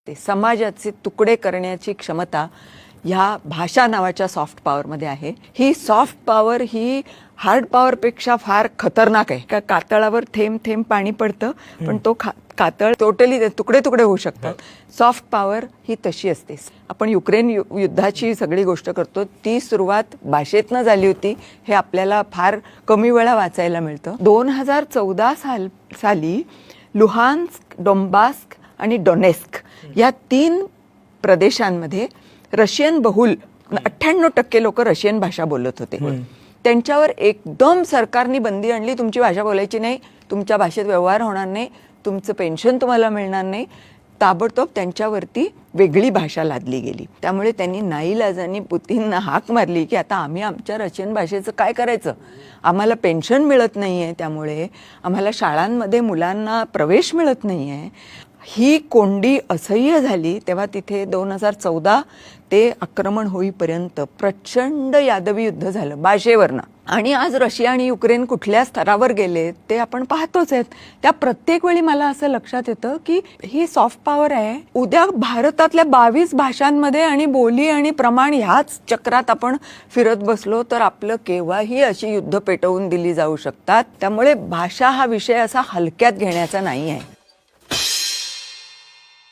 ते समाजाचे तुकडे करण्याची क्षमता ह्या भाषा नावाच्या सॉफ्ट पॉवरमध्ये आहे. ही सॉफ्ट पॉवर ही हार्ड पॉवरपेक्षा फार खतरनाक आहे. का कातळावर थेंब थेंब पाणी पडतं, पण तो कातळ टोटली तुकडे तुकडे होऊ शकतात. सॉफ्ट पॉवर ही तशी असते. आपण युक्रेन युद्धाची सगळी गोष्ट करतो, ती सुरुवात भाषेतनं झाली होती हे आपल्याला फार कमी वेळा वाचायला मिळतं. 2014 साली लुहान्स्क, डोंबास्क आणि डोनेस्क या 3 प्रदेशांमध्ये रशियन बहुल 98% लोक रशियन भाषा बोलत होते. त्यांच्यावर एकदम सरकारने बंदी आणली, तुमची भाषा बोलायची नाही, तुमच्या भाषेत व्यवहार होणार नाही, तुमचं पेन्शन तुम्हाला मिळणार नाही. ताबडतोब त्यांच्यावरती वेगळी भाषा लादली गेली. त्यामुळे त्यांनी नाईलाजाने पुतीनना हाक मारली की आता आम्ही आमच्या रशियन भाषेचं काय करायचं, आम्हाला पेन्शन मिळत नाही आहे, त्यामुळे आम्हाला शाळांमध्ये मुलांना प्रवेश मिळत नाही आहे. ही कोंडी असह्य झाली तेव्हा तिथे 2014 ते आक्रमण होईपर्यंत प्रचंड यादवी युद्ध झालं भाषेवरनं. आणि आज रशिया आणि युक्रेन कुठल्या स्तरावर गेले ते आपण पाहतोच आहेत. त्या प्रत्येक वेळी मला असं लक्षात येतं की ही सॉफ्ट पॉवर आहे. उद्या भारतातल्या 22 भाषांमध्ये आणि बोली आणि प्रमाण ह्याच चक्रात आपण फिरत बसलो तर आपलं केव्हाही अशी युद्ध पेटवून दिली जाऊ शकतात. त्यामुळे भाषा हा विषय असा हलक्यात घेण्याचा नाही आहे.